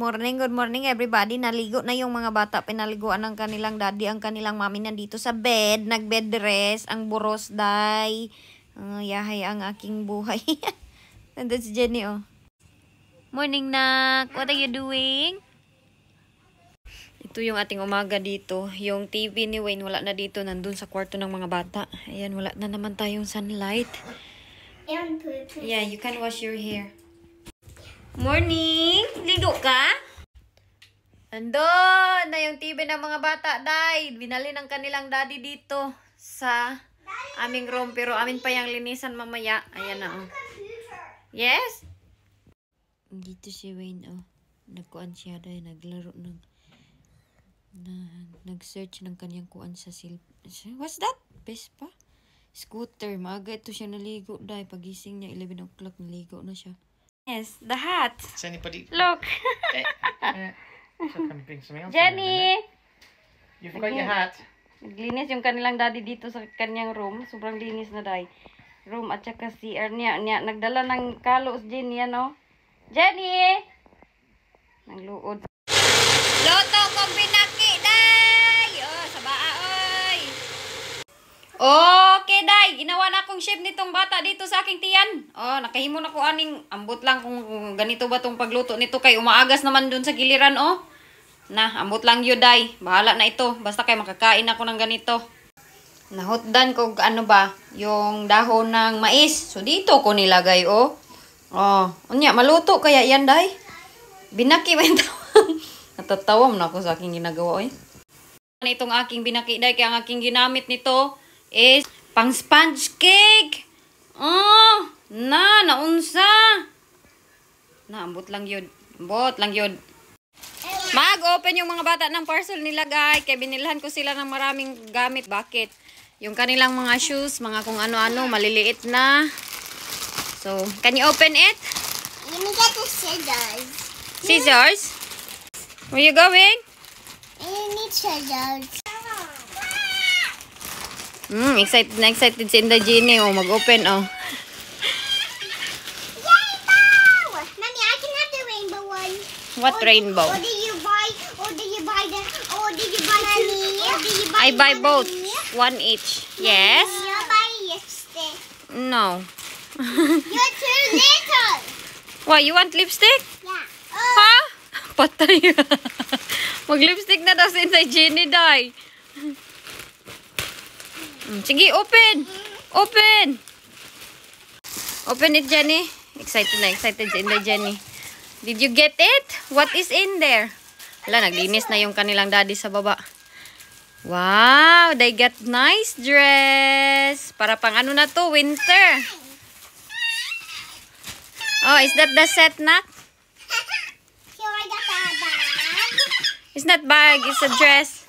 Good morning everybody. Naligo na yung mga bata. Pinaliguan ng kanilang daddy. Ang kanilang mami nandito sa bed. Nag-bed rest. Ang buros, day. Yahay ang aking buhay. And that's Jenny, oh. Morning, nak. What are you doing? Ito yung ating umaga dito. Yung TV ni Wayne, wala na dito. Nandun sa kwarto ng mga bata. Ayan, wala na naman tayong sunlight. Yeah, you can wash your hair. Morning! Ligo ka? Andun na yung TV ng mga bata, day. Binali ng kanilang daddy dito sa aming room. Pero amin pa yung linisan mamaya. Ayan na, oh. Yes? Dito si Wayne, oh. Nagkuan siya, day. Naglaro ng... nag-search ng kanyang kuan sa What's that? Vespa? Scooter. Maaga ito siya naligo, day. Pagising niya, 11 o'clock, naligo na siya. Yes, the hat. Does anybody look? So can bring something else. Jenny! You forgot your hat. Naglinis yung kanilang daddy dito sa kanyang room. Sobrang linis na, day. Room at saka CR niya. Nagdala ng kalos, Jenny, ano? Jenny! Nangluod. Loto kong pinaki, day! Oh, sabaa, oy! Okay, day. Ginawa na akong shape nitong bata dito sa aking tiyan. Oh, nakahimo na ko aning ambot lang kung ganito ba tong pagluto nito kay umaagas naman dun sa giliran, oh. Na, ambot lang yun, day. Bahala na ito. Basta kay makakain ako ng ganito. Nahutdan ko ano ba, yung dahon ng mais. So dito ko nilagay, oh. Oh, unya maluto kaya yan, day. Binaki ba yung tawang? Natatawa mo na ako sa aking ginagawa, eh. Itong aking binaki, day, kaya ang aking ginamit nito is pang sponge cake. Oh, naunsa. Naambot lang yun. Ambot lang yun. Mag-open yung mga bata ng parcel nila, guys. Kaya binilhan ko sila ng maraming gamit. Bakit? Yung kanilang mga shoes, mga kung ano-ano, maliliit na. So, can you open it? Let me get the scissors. Scissors? Where you going? I need scissors. Excited na excited si Inday Jenny. Oh, mag-open, oh. Rainbow! Mommy, I can have the rainbow one. What rainbow? Or did you buy two? I buy both. One each. Yes? You buy lipstick. No. You're too little. What, you want lipstick? Yeah. Ha? Patay. Mag-lipstick na daw si Inday Jenny, day. Sige, open! Open! Open it, Jenny. Excited na excited si Inday Jenny. Did you get it? What is in there? Wala, naglinis na yung kanilang daddy sa baba. Wow! They got nice dress. Para pang ano na to? Winter. Oh, is that the set, nak? Here I got the bag. It's not bag, it's a dress.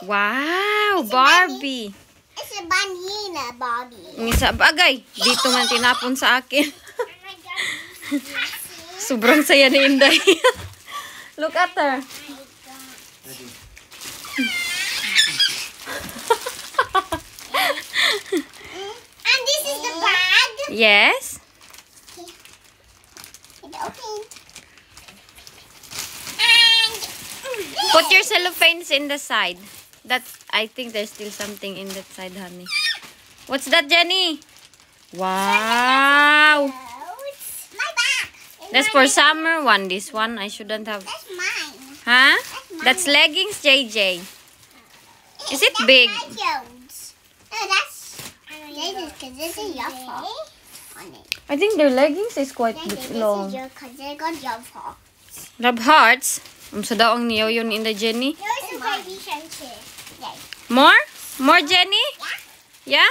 Wow! Barbie. It's a banana, Bobby. Isa bagay. Dito man tinapon sa akin. Sobrang saya ni Inday. Look at her. And this is the bag. Yes. It opened. And Put your cellophanes in the side. I think there's still something in that side, honey. What's that, Jenny? Wow. it's my bag. That's for summer one. This one I shouldn't have. That's mine. Huh? That's leggings, JJ. Is it big? My clothes. No, that's because this is your fault on it. I think their leggings is quite This long. is your because they got your fault. Love hearts. Sa daong niyo yun in the Jenny. Yours is baby shanty. Yay. More? More, Jenny? Yeah?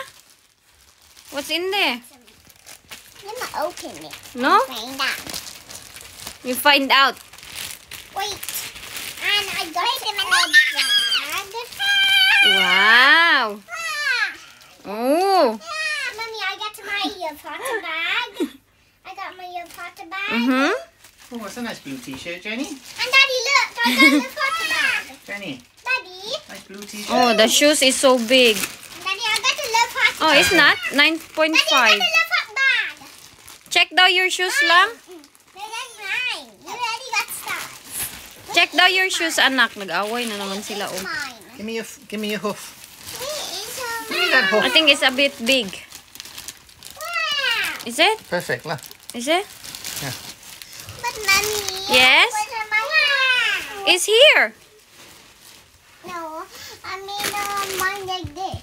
What's in there? Let me open it. No? Find out. You find out. Wait. And I got it in my bag. Wow. Oh. Mommy, I got my Potter bag. I got my Potter bag. Mm-hmm. Oh, that's a nice blue t-shirt, Jenny. And Daddy, look, I got the Potter bag. Jenny, Daddy, nice blue t-shirt. Oh, the shoes is so big. Daddy, I got the little Potter Oh, bag. it's not? Daddy, I got 9.5. the little Potter bag. Check daw your shoes lang. No, that's mine. You already got stuff. Check daw your shoes, anak. Nag-away na naman sila. Oh. Mine. Give me your hoof. Give me that hoof. I think it's a bit big. Wow. Is it? Perfect, look. Is it? But mommy. Yes? Where's my wow. It's here. No, I mean mine like this.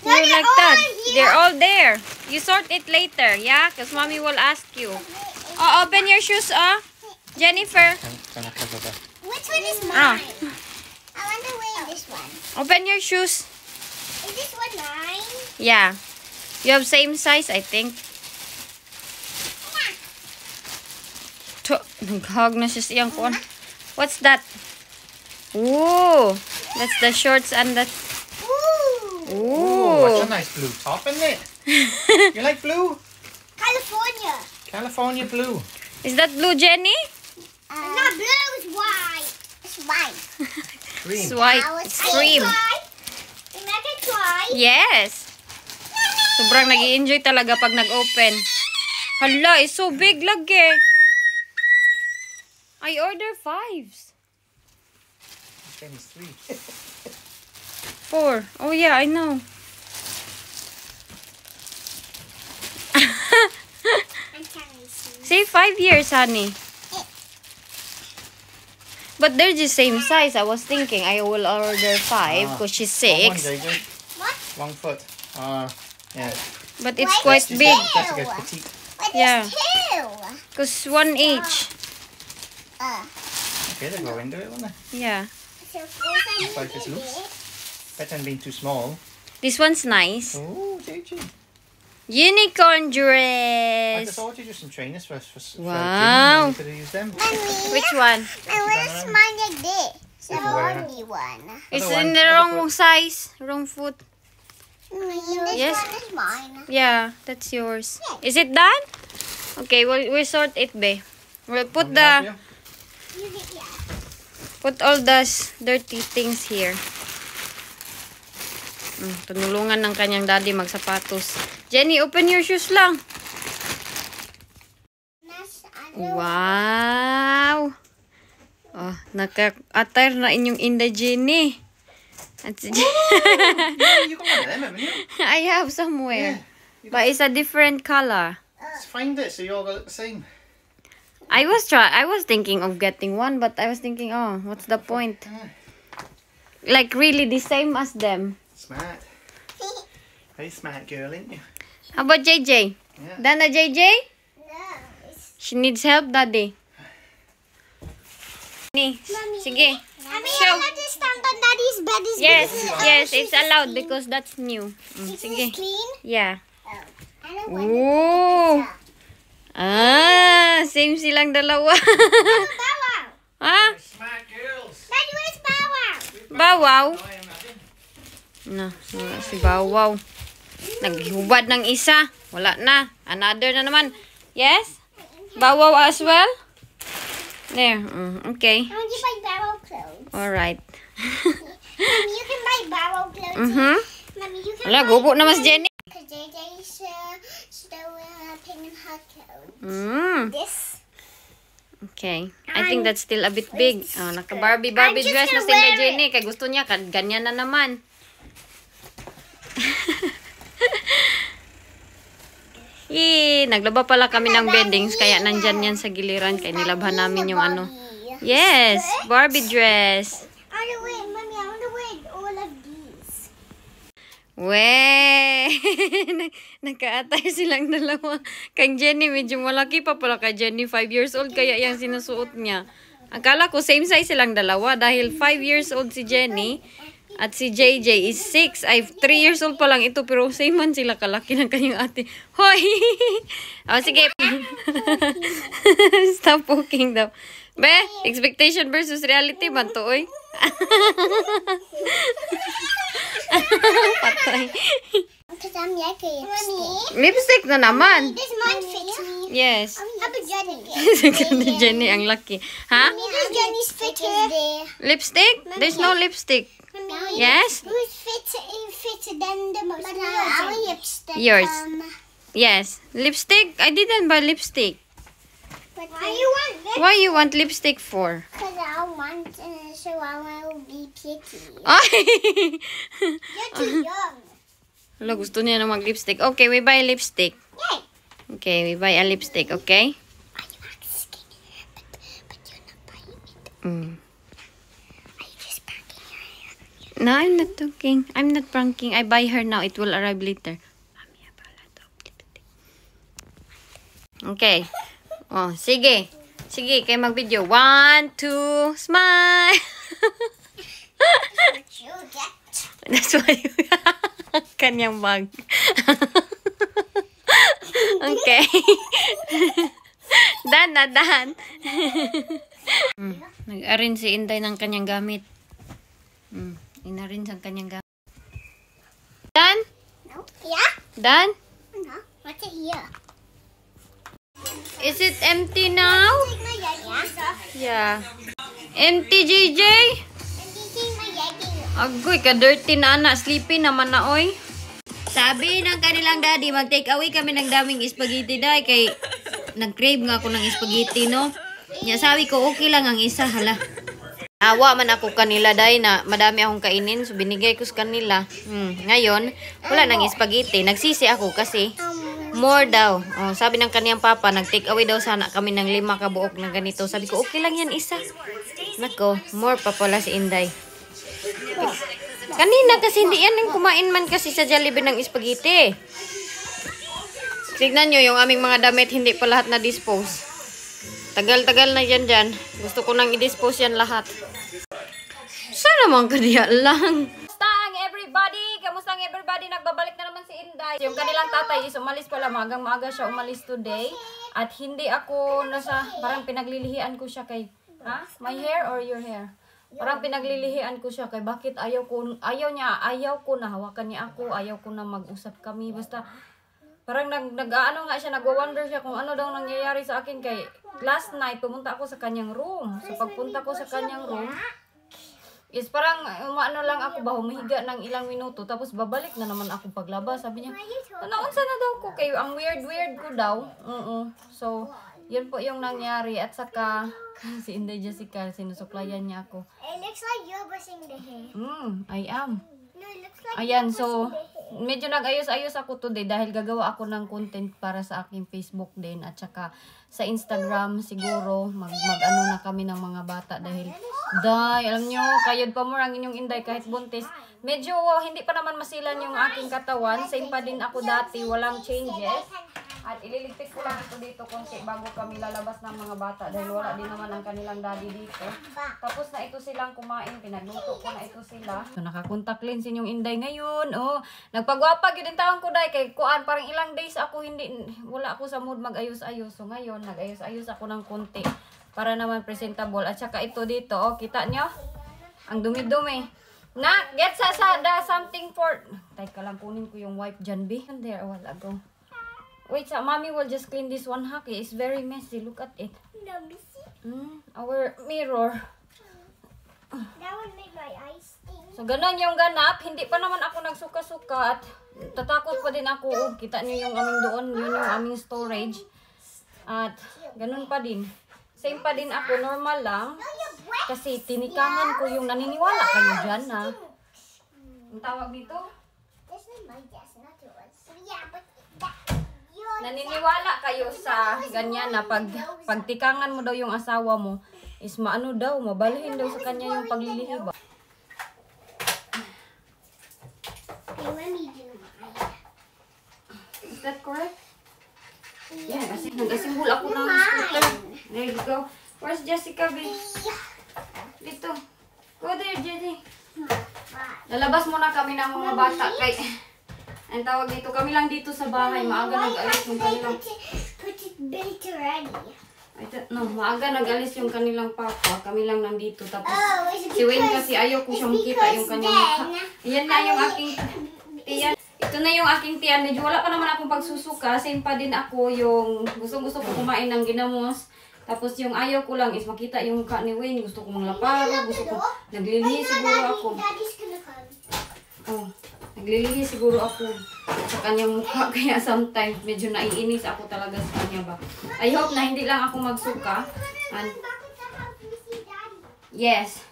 No, They're they're like that. all here. They're all there. You sort it later, yeah? Because mommy will ask you. Oh, open your shoes, Jennifer. Which one is Ah. mine? I want to wear this one. Open your shoes. Is this one mine? Yeah. You have same size, I think. Naghag na siya siyang kuwan. What's that? Ooh. That's the shorts and the... Ooh. Oh, Ooh. it's a nice blue top, isn't it? You like blue? California. California blue. Is that blue, Jenny? Not blue, it's white. It's white. Green. It's white. It's cream. You make it try. Yes. Sobrang nag-i-enjoy talaga pag nag-open. Hala, it's so big lagi. I order 5s. Jenny's 3. 4. Oh yeah, I know. I'm trying to see. Say 5 years, honey. But they're the same size. I was thinking I will order 5 because she's 6. What? 1 foot. Yeah. But it's Why quite is big. Jessica's petite. What Yeah. is two? Because 1 each. Okay, they'll go into it, won't they? Yeah. So first I need Like this to looks. this. Better than being too small. This one's nice. Oh, JJ. Unicorn I dress. just ordered you some trainers for Wow. gym. You could use them. Mommy. Which one? And where's mine like this? The Different wear. only one. It's Other in one, the other wrong size. Wrong foot. This Yes. one is mine. Yeah, that's yours. Is it done? Okay, we'll sort it, babe. We'll put Want me to help the... you? You get yeah. Put all the dirty things here. Tunulungan ng kanyang daddy magsapatos. Jenny, open your shoes lang. That's other Wow! Oh, naka-attire na inyong Inday Jenny. At si Yeah, you got one of them, haven't you? I have somewhere. Yeah. But it's a different color. Let's find it so you all got the same. I was thinking of getting one, but I was thinking, oh, what's the point? Like really the same as them. Smart. Very smart girl, ain't you? How about JJ? Yeah. Dana JJ? No, it's She needs help, daddy. Ni, sige. I mean, Show. I have to stand on daddy's bed. Is Yes, because yes, she's it's allowed because that's new. Is Sige. this clean? Yeah. I don't want Ooh. to Ah, same silang dalawa. Bow Wow. Ha? Smart girls. Daddy, where's Bow Wow? Bawaw. No, wala si Bawaw. Naghubad ng isa. Wala na. Another na naman. Yes? Bawaw as well? There. Okay. I want to buy Bow Wow clothes. Alright. Mommy, you can buy Bow Wow clothes. Mhm. Mommy, you can Wala, buy gubo na mas Jenny. Because JJ's still picking her clothes. This. Okay. I think that's still a bit big. Oh, naka-Barbie I'm just dress na gonna si Inday wear Jenny. Kaya gusto niya, ganyan na naman. Naglaba pala kami ng beddings. Kaya nandyan yan sa giliran. Kaya nilabhan namin yung ano. Yes, Barbie dress. I want to wear, Mommy, I want to wear all of these. Weh! Nagka-attire silang dalawa. Kay Jenny, medyo malaki pa pala kay Jenny. 5 years old kaya yung sinusuot niya. Akala ko same size silang dalawa dahil 5 years old si Jenny at si JJ is 6. Ay, 3 years old pa lang ito pero same man sila kalaki ng kanyang ate. Hoy! Oh, sige. Stop poking daw. Be, expectation versus reality man to, oy. Patay. Because I'm liking lipstick. Lipstick na naman. This mine fits me. Yes. How about Johnny? Ni Jenny ang laki. Ha? This Johnny's fit here. Lipstick? There's no lipstick. Yes? Who's fits than the most? Our lipstick. Yours. Yes. Lipstick? I didn't buy lipstick. Why you want this? Why you want lipstick for? Because so I will be picky. Ay! You're too young. Hala, gusto niya na mag-lipstick. Okay, we buy lipstick. Yay! Okay, we buy a lipstick, okay? Are you asking? But you're not buying it. Mm. Are you just packing your hair? No, I'm not talking. I'm not pranking. I buy her now. It will arrive later. Mamaya pala to. Okay. Oh, sige. Sige, kayo mag-video. 1, 2, smile! What you get? That's why you... Kanyang bag. Okay. Dan na, dan. Nag-arrange si Inday ng kanyang gamit. In-arrange ang kanyang gamit. Dan? No. Yeah? Dan? No. What's it here? Is it empty now? Take my Yeti off. Yeah. Empty, JJ? I'm taking my Yeti off. Agoy, ka-dirty na anak. Sleepy naman na, oy. Sabi ng kanilang daddy, mag-take away kami ng daming spaghetti, day. Kay, nag-crave nga ako ng spaghetti, no? Nya sabi ko, okay lang ang isa, hala. Awa man ako kanila, day, na madami akong kainin. So, binigay ko sa kanila. Ngayon, wala nang spaghetti. Nagsisi ako kasi, more daw. Oh, sabi ng kaniyang papa, nag-take away daw sana kami ng 5 kabuok na ganito. Sabi ko, okay lang yan isa. Nako, more pa pala si Inday. Kanina kasi hindi yan yung kumain man kasi sa Jollibee ng spaghetti. Tignan nyo yung aming mga damit, hindi pa lahat na-dispose. Tagal-tagal na yan dyan. Gusto ko nang i-dispose yan lahat. Saan naman kadiya lang? Kamusta ang everybody? Kamusta ang everybody? Nagbabalik na naman si Inday. Yung kanilang tatay is umalis pala. Maagang-maaga siya umalis today. At hindi ako nasa, parang pinaglilihian ko siya kay, ha? My hair or your hair? Parang pinaglilihian ko siya kay bakit ayaw ko na hawakan niya ako, ayaw ko na mag-usap kami. Basta parang nag-ano nga siya, nagwa-wonder siya kung ano daw nangyayari sa akin kay last night pumunta ako sa kanyang room. So pagpunta ko sa kanyang room, is parang ano lang ako ba, humihiga ng ilang minuto tapos babalik na naman ako paglabas. Sabi niya, naunsa na daw ko kayo, ang weird ko daw. So yun po yung nangyari at saka si Inday Jessica, sinusuklayan niya ako. It looks like you're brushing the hair. I am. No, it looks like Ayan, you're so brushing the hair. medyo nag-ayos-ayos ako today dahil gagawa ako ng content para sa aking Facebook din at saka sa Instagram siguro mag-ano na kami ng mga bata dahil alam nyo, kayod pa mo ang inyong Inday kahit buntis. Medyo hindi pa naman masilan yung aking katawan. Same pa din ako dati, walang changes. At ililigpit ko lang ito dito konti bago kami lalabas ng mga bata dahil wala din naman ang kanilang daddy dito. Tapos na ito silang kumain, pinagluto ko na ito sila. So naka-contact lens yung Inday ngayon. Oh, nagpagwapag yun din taon ko dahil kay kuan parang ilang days ako wala ako sa mood mag-ayos-ayos. So ngayon nag-ayos-ayos ako ng konti para naman presentable. At saka ito dito, oh, kita nyo? Ang dumi-dumi. Na, get something for... Teka lang, kunin ko yung wipe dyan, B. And there a while ago. Wait, mommy will just clean this one, Haki. It's very messy. Look at it. No, messy. Our mirror. That would make my eyes sting. So, ganun yung ganap. Hindi pa naman ako nagsuka-suka at tatakot pa din ako. Oh, kita niyo yung aming doon. Yun yung aming storage. At ganun pa din. Same pa din ako. Normal lang. Kasi tinikangan ko yung naniniwala kayo dyan, ha? Ang tawag dito? This is my guess, not yours. Yeah, but that... Naniniwala kayo sa ganyan na pagtikangan mo daw yung asawa mo is maano daw, mabalhin daw sa kanya yung paglilihi ba? Okay, let me do mine. Is that correct? Yeah, kasi nag-asimbol ako ng scooter. There you go. Where's Jessica, B? Dito. Go there, Jenny. Lalabas muna kami ng mga bata kay... Ang tawag dito, kami lang dito sa bahay. Maaga nag-alis yung kanilang... Put it baked already. Maaga nag-alis yung kanilang papa. Kami lang nandito. Tapos is it si Wayne because- kasi ayaw ko siyang makita yung kanyang mukha. Ayan na yung aking tiyan. Ito na yung aking tiyan. Medyo wala pa naman akong pagsusuka. Same pa din ako yung gusto ko kumain ng ginamos. Tapos yung ayaw ko lang is makita yung mukha ni Wayne. Gusto ko manglaparo. Gusto ko naglilihi siguro ako. Daddy's gonna come. Oh, naglilihi siguro ako sa kanyang mukha. Kaya sometimes medyo naiinis ako talaga sa kanya ba. I hope na hindi lang ako magsuka. And, Yes.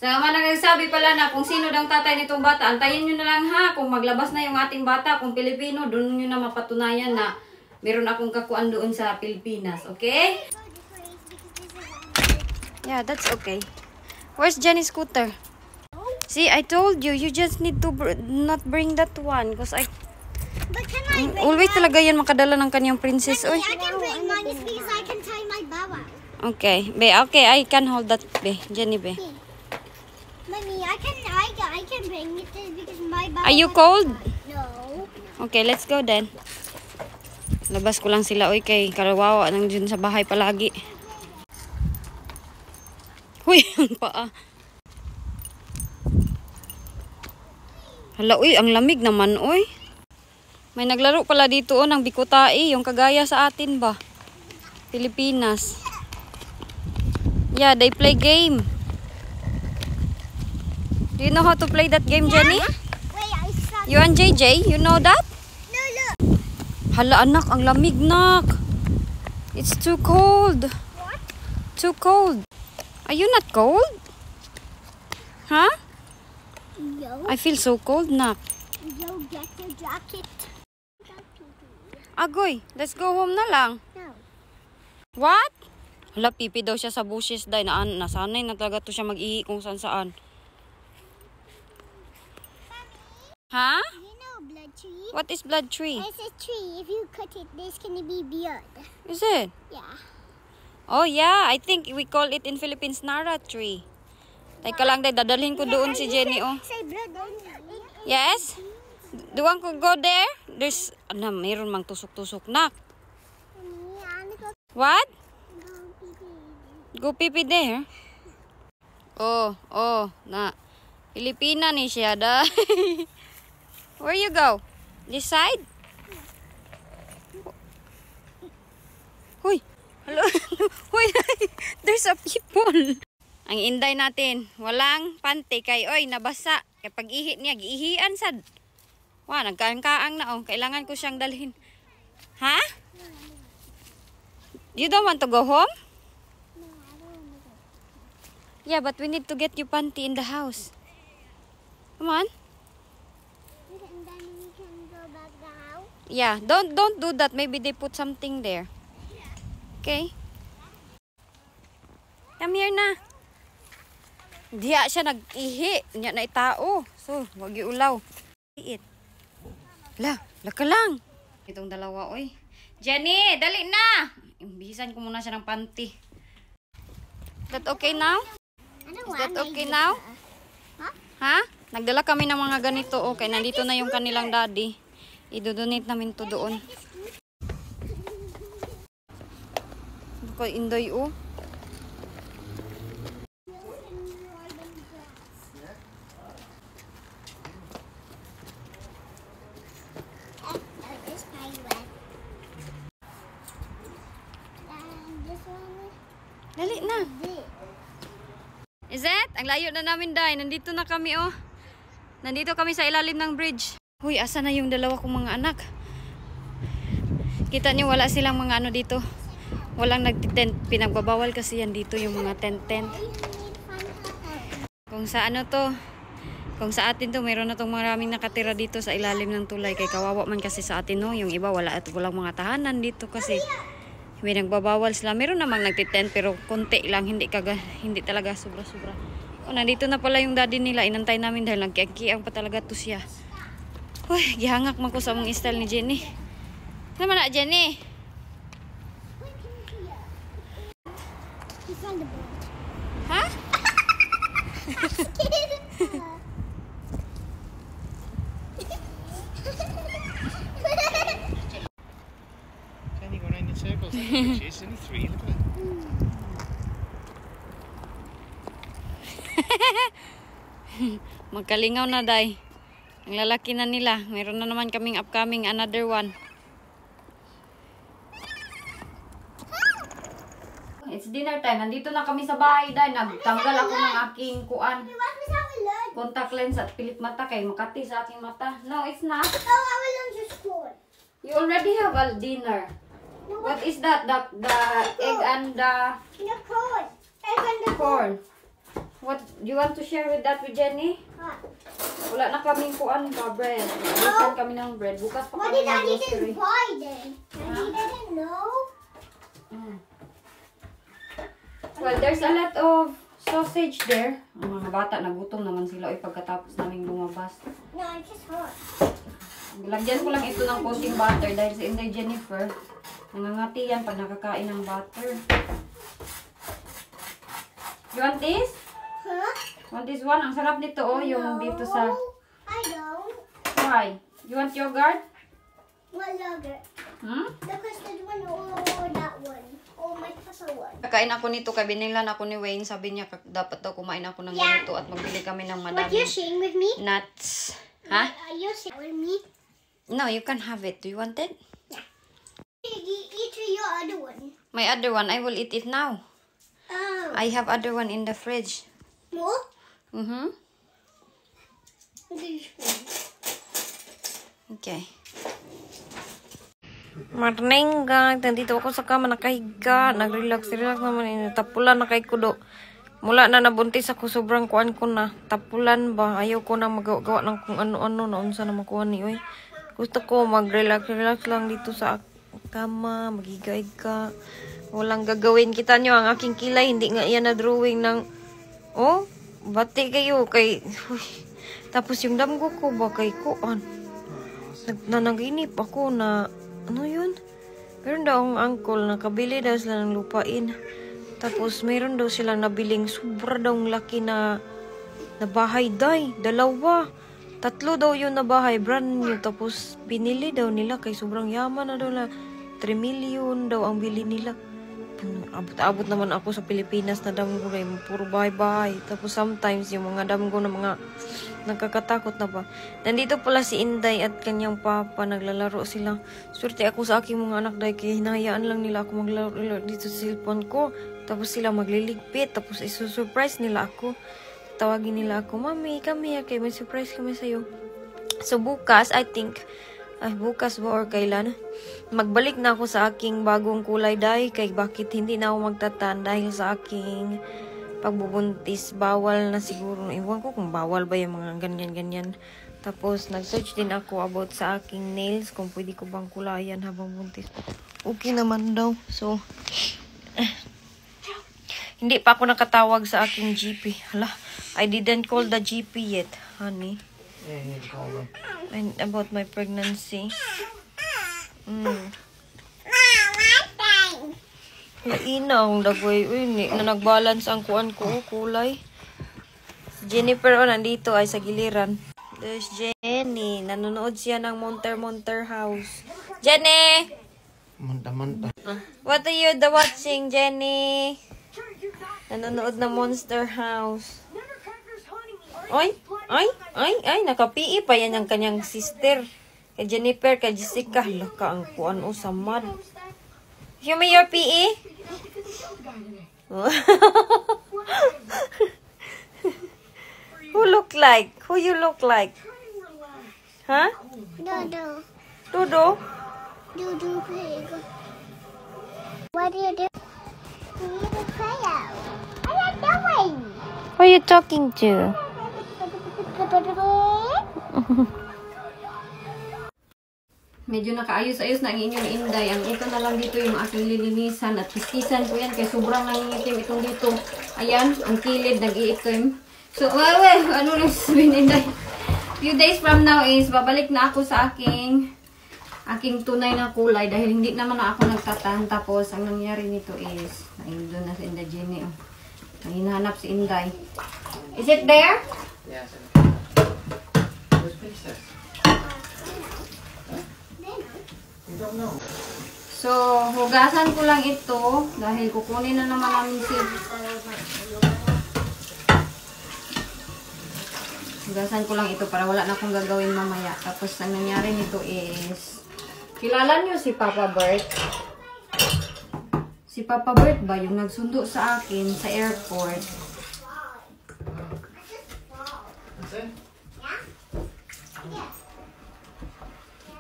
So, naman nagsabi pala na kung sino daw tatay nitong bata, antayin nyo na lang ha. Kung maglabas na yung ating bata, kung Pilipino, doon nyo na mapatunayan na meron akong kakuan doon sa Pilipinas. Okay? Yeah, that's okay. Where's Jenny's scooter? See, I told you, you just need to not bring that one. Because But can I bring always talaga yan makadala ng kanyang princess. Oy. I can bring mine because I can tie my bow out. Okay, be, okay, I can hold that, be, Jenny, be. Mommy, I can bring it because my bow. Are you cold? No. Okay, let's go then. Labas ko lang sila, oy, kay karawawa nang dyan sa bahay palagi. Huy, ang paa. Hala, uy, ang lamig naman, uy. May naglaro pala dito, oh, ng bikutai, yung kagaya sa atin ba? Pilipinas. Yeah, they play game. Do you know how to play that game, Jenny? Wait, I saw. You and JJ, you know that? No, look. Hala, anak, ang lamig, nak. It's too cold. What? Too cold. Are you not cold? Huh? Yo, I feel so cold, nak. yo, get your jacket. Agoy, let's go home na lang. No. What? Hala, pipi daw siya sa bushes, day. Nasanay na talaga to siya mag-ihi kung saan-saan. Ha? You know blood tree? What is blood tree? It's a tree. If you cut it, there's gonna be blood. Is it? Yeah. Oh, yeah. I think we call it in Philippines Nara tree. Teka lang, day. Dadalhin ko doon si Jenny, oh. Say blood. Yes? Do you want to go there? There's, mayroon mang tusok-tusok, nak. What? Go pipi there? Oh, na. Pilipina ni siya, da. Where you go? This side? Huy. Hello. Huy. There's a people. Ang inday natin, walang pante kay oy nabasa. Kay pag ihi niya, giihian sad. Wa, nagkaang-kaang na oh. Kailangan ko siyang dalhin. Ha? You don't want to go home? Yeah, but we need to get you panty in the house. Come on. And then we can go back the house. Yeah, don't do that. Maybe they put something there. Okay? Come here na. Diya siya nag-ihi. Niya na itao. So, wag iulaw. Iit. Laka lang. Itong dalawa, oy. Jenny, dali na. Imbisan ko muna siya ng panty. That okay now? I don't Is that okay now? Ha? Nagdala kami ng mga ganito. Okay, nandito na yung kanilang daddy. I-donate namin to doon. Kay Inday, oh. This pie wet. This one. Dali na. Is it? Ang layo na namin, Day. Nandito na kami, oh. Nandito kami sa ilalim ng bridge. Huy, asa na yung dalawa kong mga anak? Kita niyo, wala silang mga ano dito. Walang nagtitent. Pinagbabawal kasi yan dito yung mga tent-tent. Kung sa ano to, kung sa atin to, meron na tong maraming nakatira dito sa ilalim ng tulay. Kay kawawa man kasi sa atin, no? Yung iba, walang mga tahanan dito kasi may nagbabawal sila. Meron namang nagtitent pero konti lang, hindi talaga sobra-sobra. O, nandito na pala yung daddy nila. Inantay namin dahil nagkiang pa talaga to siya. Uy, gihangak man ko sa mong style ni Jenny. Naman na, Jenny. He's on the board. Ha? Jenny going around in circles. She's only 3, look at it. Magkalingaw na, Day. Ang lalaki na nila. Meron na naman kaming upcoming another one. It's dinner time. Nandito na kami sa bahay, Day. Nagtanggal ako ng aking kuan. Contact lens at pilit mata kay makati sa aking mata. No, it's not. Oh, I will on your school. You already have a dinner. What is that? The egg and the The corn. Egg and the corn. What do you want to share with that with Jenny? What? Wala na kaming kuan pa bread. Bukan kami ng bread. Bukas pa What kami did ng Daddy grocery. just buy then? Daddy didn't know. Well, there's a lot of sausage there. Ang mga bata, nagutom naman sila pagkatapos naming lumabas. No, it's just hot. Lagyan ko lang ito ng konting butter dahil si Inday Jennifer, nangangati yan pag nakakain ng butter. You want this? Huh? Want this one? Ang sarap nito oh, yung dito sa... No, I don't. Why? You want yogurt? What yogurt? Hmm? The custard one or that one? Or my puzzle one? Kakain ako nito, kay binilan ako ni Wayne. Sabi niya, dapat daw kumain ako ng ganito at magbili kami ng What, you madaming sharing with me? nuts. Ha? Are you sharing with me? No, you can have it. Do you want it? Eat your other one. My other one, I will eat it now. Oh. I have other one in the fridge. More? Mm-hmm. This one. Okay. Morning guys, nandito ako sa kama nakahiga, nag-relax naman, tapulan na kay kudo. Mula na nabuntis ako, sobrang kuan ko na, tapulan ba, ayaw ko na magawa ng kung ano-ano na unsa na makuha ni oy. Gusto ko mag-relax lang dito sa kama, magiga-iga. Walang gagawin. Kita nyo ang aking kilay, hindi nga yan na drawing ng, oh, bati kayo kay, uy. Tapos yung damgo ko ba kay kuan. Nanaginip ako na, ano yun? Meron daw ang uncle, nakabili daw sila ng lupain. Tapos meron daw silang nabiling sobra daw laki na bahay day. 2. 3 daw yun na bahay, brand new. Tapos binili daw nila kay sobrang yaman na daw na 3 million daw ang bili nila. Abot naman ako sa Pilipinas na damgo na puro bahay-bahay. Tapos sometimes yung mga damgo na mga nakakatakot na ba. Nandito pala si Inday at kanyang papa, naglalaro sila. Swerte ako sa aking mga anak dahil kaya hinahayaan lang nila ako maglalaro dito sa cellphone ko. Tapos sila magliligpit, tapos isusurprise nila ako. Tawagin nila ako, Mami, kami kay may surprise kami sa'yo. So bukas, I think, bukas ba or kailan, magbalik na ako sa aking bagong kulay dye. Kay bakit hindi na ako magtatan dahil sa aking pagbubuntis, bawal na siguro. Iwan ko kung bawal ba yung mga ganyan-ganyan. Tapos, nag-search din ako about sa aking nails, kung pwede ko bang kulayan habang buntis. Okay naman daw. So, hindi pa ako nakatawag sa aking GP. Hala, I didn't call the GP yet, honey. Yeah, you need to call them. And about my pregnancy. Lainaw ang dagoy. Uy, na nag-balance ang kuan ko, kulay. Si Jennifer, nandito ay sa giliran. There's Jenny. Nanonood siya ng Monter House. Jenny! Manta. What are you watching, Jenny? Nanonood ng Monster House. Ay, nakapii pa yan ang kanyang sister. Kay Jennifer, kay Jessica. Laka ang kuan o samad. Show me your PE. Who look like? Who you look like? Huh? Dodo. Dodo? Dodo pig. What do you do? You need to play out. What are you doing? Who are you talking to? Medyo nakaayos-ayos na ang inyong Inday. Ang ito na lang dito yung aking lilinisan at kiskisan ko yan kaya sobrang nangingitim itong dito. Ayan, ang kilid nag-iitim. So, ano lang sabihin Inday? Few days from now is babalik na ako sa aking tunay na kulay dahil hindi naman na ako nagtatan. Tapos, ang nangyari nito is, ayun doon na si Inday Jenny. Oh. Hinahanap si Inday. Is it there? Yeah, you don't know. So, hugasan ko lang ito dahil kukunin na naman namin si... Hugasan ko lang ito para wala na akong gagawin mamaya. Tapos, ang nangyari nito is... Kilala niyo si Papa Bert? Si Papa Bert ba yung nagsundo sa akin sa airport?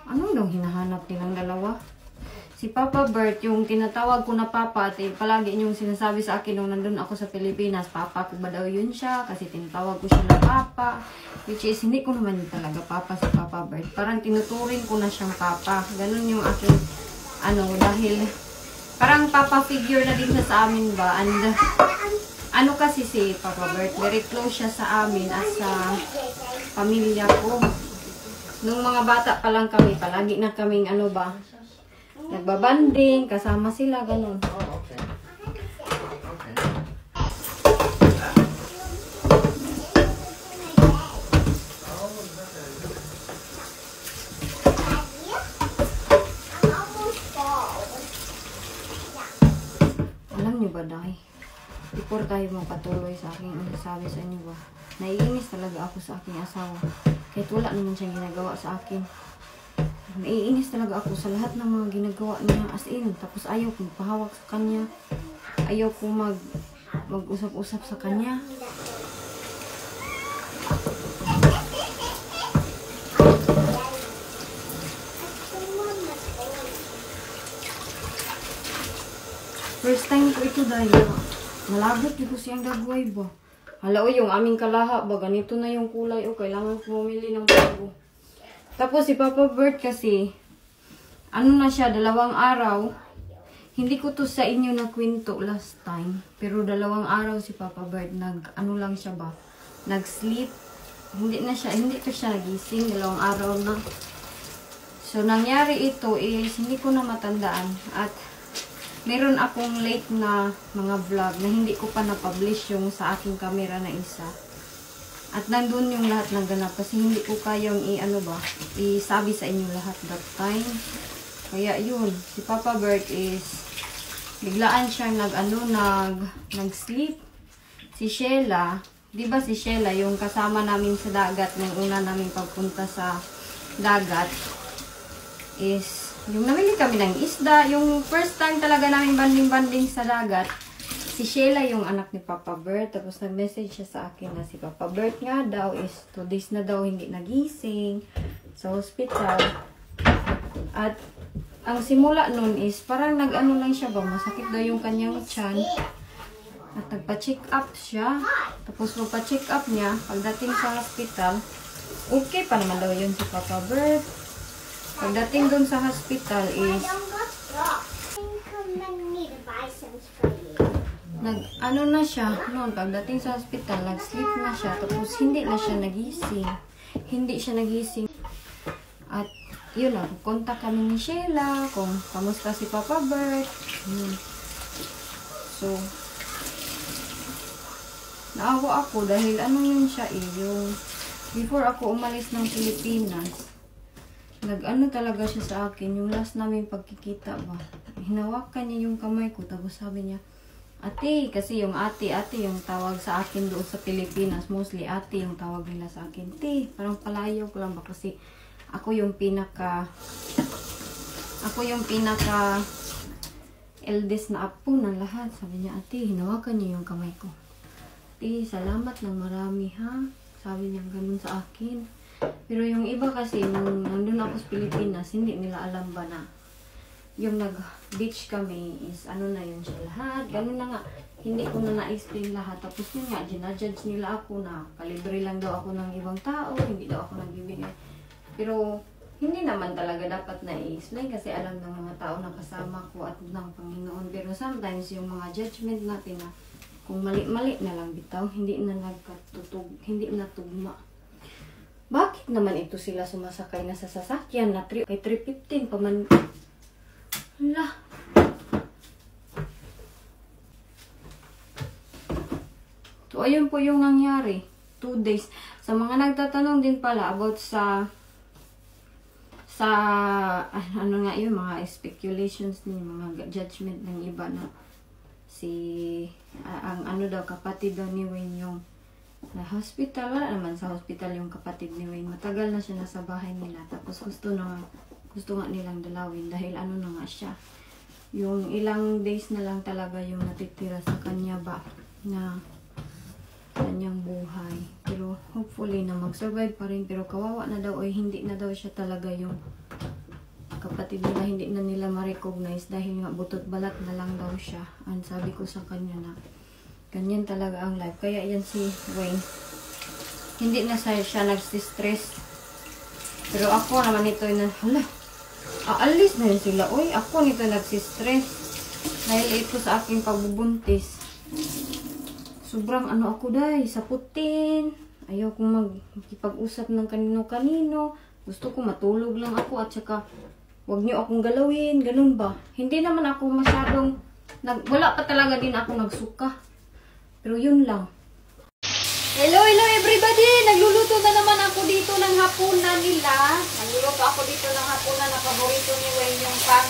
Ano daw hinahanap nilang dalawa? Si si Papa Bert, yung tinatawag ko na Papa, at palagi niyong sinasabi sa akin nung nandun ako sa Pilipinas, Papa ko ba daw yun siya? Kasi tinatawag ko siya na Papa. Which is, hindi ko naman talaga Papa si Papa Bert. Parang tinuturing ko na siyang Papa. Ganun yung aking, dahil parang Papa figure na din siya sa amin ba? And, kasi si Papa Bert, very close siya sa amin as sa pamilya ko. Nung mga bata pa lang kami, palagi na kaming nagbabanding, kasama sila, ganun. Oh, okay. Okay. Alam niyo ba, Day? Before tayo magpatuloy sa aking sabi sa inyo ba, naiinis talaga ako sa aking asawa. Kahit wala naman siyang ginagawa sa akin. Naiinis talaga ako sa lahat ng mga ginagawa niya as in. Tapos ayaw kong pahawak sa kanya. Ayaw kong mag-usap-usap sa kanya. First time ko ito dahil malabot ko siyang dagway ba. Hala o, yung aming kalaha ba, ganito na yung kulay o, kailangan ko bumili ng bago. Tapos si Papa Bert kasi, na siya, 2 araw. Hindi ko to sa inyo na kwento last time. Pero 2 araw si Papa Bert, lang siya ba? Nag-sleep. Hindi to siya nagising, 2 araw na. So, nangyari ito is, hindi ko na matandaan. At, meron akong late na mga vlog na hindi ko pa na-publish yung sa aking camera na isa. At nandun yung lahat ng ganap kasi hindi ko kayang isabi sa inyo lahat that time. Kaya yun, si Papa Bert is biglaan siyang nag-sleep. Si Sheila, di ba si Sheila yung kasama namin sa dagat nung una namin pagpunta sa dagat is yung namili kami ng isda, yung first time talaga namin banding-banding sa dagat. Si Sheila yung anak ni Papa Bert. Tapos nag-message siya sa akin na si Papa Bert nga daw is 2 days na daw hindi nagising sa hospital. At ang simula nun is parang lang siya ba, masakit daw yung kanyang tiyan. At nagpa-check up siya. Tapos magpa-check up niya, pagdating sa hospital, okay pa naman daw yun si Papa Bert. Pagdating dun sa hospital is na siya, noon pagdating sa hospital, nag-sleep na siya, tapos hindi na siya nagising. Hindi siya nagising. At yun lang, kontak kami ni Sheila kung kamusta si Papa Bert. So, naawa ako dahil yun siya yung before ako umalis ng Pilipinas, talaga siya sa akin, yung last namin pagkikita ba, hinawakan niya yung kamay ko, tapos sabi niya, ate, kasi yung ate yung tawag sa akin doon sa Pilipinas, mostly ate yung tawag nila sa akin. Te, parang palayo ko lang ba kasi ako yung pinaka eldest na apo ng lahat. Sabi niya, ate, hinawakan niyo yung kamay ko. Ate, salamat ng marami ha. Sabi niya ganun sa akin. Pero yung iba kasi, nung nandun ako sa Pilipinas, hindi nila alam ba na yung nag-beach kami is na yun siya lahat. Ganun na nga. Hindi ko na na-explain lahat. Tapos yun nga, ginajudge nila ako na kalibre lang daw ako ng ibang tao. Hindi daw ako nagbibigay. Pero hindi naman talaga dapat na-explain kasi alam ng mga tao na kasama ko at ng Panginoon. Pero sometimes yung mga judgment natin na kung mali-mali na lang bitaw, hindi na nagkatutug, hindi na tugma. Bakit naman ito sila sumasakay na sa sasakyan na kay 315 pa man? Hala. So, ayun po yung nangyari. 2 days. Sa mga nagtatanong din pala about sa mga speculations ni mga judgment ng iba na ang daw kapatid daw ni Wayne yung na hospital. Wala naman sa hospital yung kapatid ni Wayne. Matagal na siya nasa bahay nila. Tapos gusto nga nilang dalawin dahil na nga siya. Yung ilang days na lang talaga yung natitira sa kanya ba na kanyang buhay. Pero hopefully na mag-survive pa rin. Pero kawawa na daw o hindi na daw siya talaga yung kapatid nila hindi na nila ma-recognize dahil nga butot balat na lang daw siya. And sabi ko sa kanya na ganyan talaga ang life. Kaya yan si Wayne. Hindi na siya nagsistress. Pero ako naman ito na, hala, aalis na yun sila. Uy, ako nito nagsistress. Dahil ito sa aking pagbubuntis. Sobrang ano ako dahil, saputin. Ayaw kong magkipag-usap ng kanino-kanino. Gusto ko matulog lang ako at saka huwag niyo akong galawin. Ganun ba? Hindi naman ako masyadong, wala pa talaga din ako nagsuka. Pero yun lang. Hello everybody! Nagluluto na naman ako dito ng hapunan nila. Nagluluto ako dito ng hapunan na paborito ni Wayne, yung pang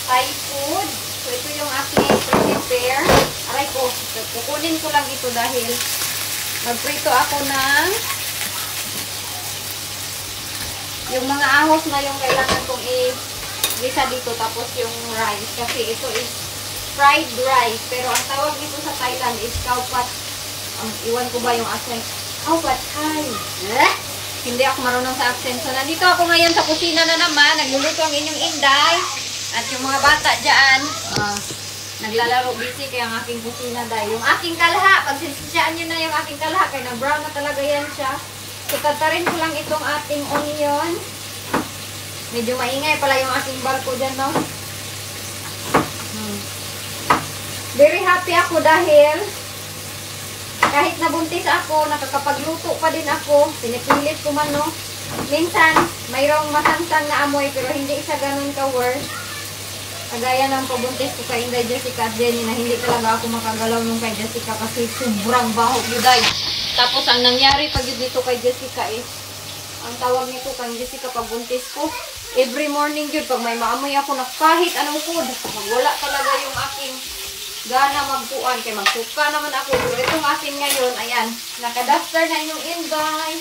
Thai food. So ito yung aking prepare. Aray ko, kukunin ko lang ito dahil magprito ako ng yung mga ahos na yung kailangan kong i-gisa dito. Tapos yung rice. Kasi ito is fried rice. Pero ang tawag dito sa Thailand is khao pat. Iwan ko ba yung accent? Khao pat Thai. Hindi ako marunong sa accent. So nandito ako ngayon sa kusina na naman. Nagluluto ang inyong inday. At yung mga bata dyan. Naglalaro busy kaya ang aking kusina dahil. Yung aking kalha. Pagsinsiyaan nyo na yung aking kalha. Kaya na-brown na talaga yan siya. So tatarin ko lang itong ating onion. Medyo maingay pala yung aking barko dyan, no? Very happy ako dahil kahit nabuntis ako, nakakapagluto pa din ako. Pinipilit ko man, no? Minsan, mayroong masangsang na amoy pero hindi siya ganun ka-worse. Kagaya ng pabuntis ko kay Inday Jessica at Jenny na hindi talaga ako makagalaw nung kay Jessica kasi sobrang baho yuday. Tapos ang nangyari pag yun dito kay Jessica is, ang tawag nito kay Jessica pagbuntis ko, every morning yun, pag may maamoy ako na kahit anong food, wala talaga yung aking gana magpuan. Kaya magsuka naman ako. Pero itong akin ngayon, ayan, naka-duster na yung Inday.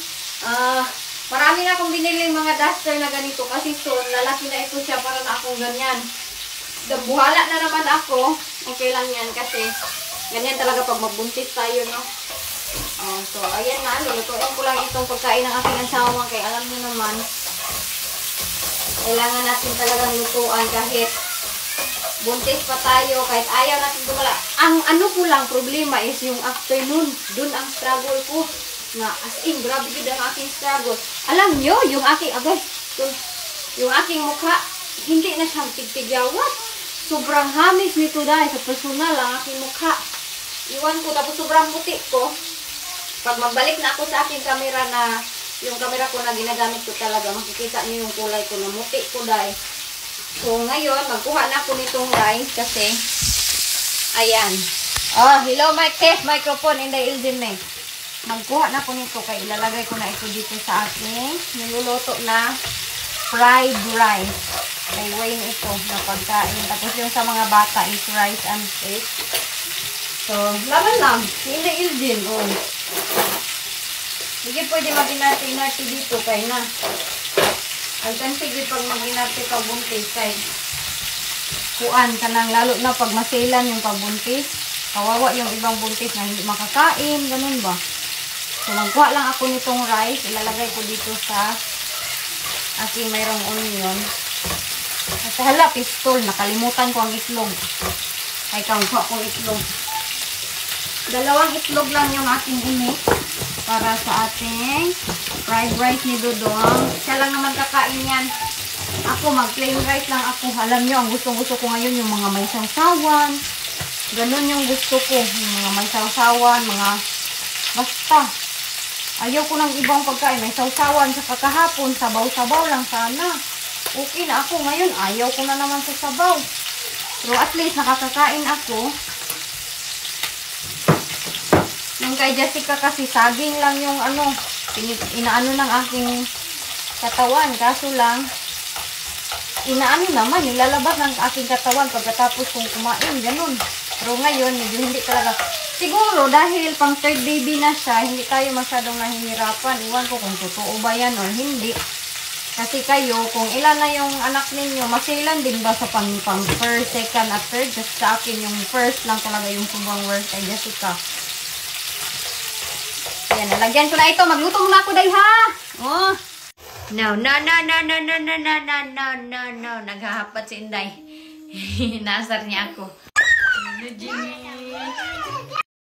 Marami na akong binili mga duster na ganito kasi soon, lalaki na ito siya para na akong ganyan. Buhala na naman ako. Okay lang yan kasi ganyan talaga pag magbuntis tayo, no? So, ayan na. Lulutuin ko lang itong pagkain ng aking asawa. Kaya alam niyo naman, kailangan natin talagang lutuan kahit buntis pa tayo, kahit ayaw natin gumala. Ang ano ko lang problema is yung afternoon. Dun ang struggle ko. Nga, as in, grabe yun ang aking struggle. Alam nyo, yung aking, yung aking mukha, hindi na siyang tigtigyawat. Sobrang hamis nito dahil sa personal ang aking mukha. Iwan ko, tapos sobrang puti ko. Pag magbalik na ako sa aking camera na, yung camera ko na ginagamit ko talaga, makikita niyo yung kulay ko na muti ko dahil. So, ngayon, magkuha na ako nitong rice kasi, ayan. Hello, mic test, microphone, Inday Ilden na. Magkuha na ako nito kaya ilalagay ko na ito dito sa aking niluluto na fried rice. May Wayne ito na pagkain. Tapos yung sa mga bata is rice and steak. So, laban lang. Inday Ilden, Hindi pwede mag-inarte-inarte dito kaya na. Sige pag mag-inarte pagbuntis kay kuan ka nang lalo na pag masilan yung pagbuntis. Kawawa yung ibang buntis na hindi makakain. Ganun ba? So, magkuha lang ako nitong rice. Ilalagay ko dito sa aking mayroong onion. At hala, pistol. Nakalimutan ko ang itlog. Ay, kuha kong itlog. 2 itlog lang yung aking init para sa ating fried rice ni Dodong. Siya lang naman kakain yan. Ako, mag-plain rice lang ako. Alam nyo, ang gustong-gusto ko ngayon yung mga may sawsawan. Ganun yung gusto ko. Yung mga may sawsawan, mga basta. Ayaw ko ng ibang pagkain. May sawsawan sa kakahapon. Sabaw-sabaw lang sana. Okay na ako. Ngayon, ayaw ko na naman sa sabaw. Pero at least, nakakakain ako. Yung kay Jessica kasi, saging lang yung inaano ng aking katawan. Kaso lang, inaano naman, nilalabas ng aking katawan pagkatapos kong kumain. Ganun. Pero ngayon, medyo hindi talaga. Siguro, dahil pang third baby na siya, hindi tayo masyadong nahihirapan. Iwan ko kung totoo ba yan or hindi. Kasi kayo, kung ilan na yung anak ninyo, masilan din ba sa pang first, second, at third? Kasi sa akin, yung first lang talaga yung sobrang worst kay Jessica. Ayan, nalagyan ko na ito. Magluto muna ako, day, ha? No, no, no, no, no, no, no, no, no, no, no, no. Naghahapat si Inday. Nasar niya ako. Ano, Jimmy?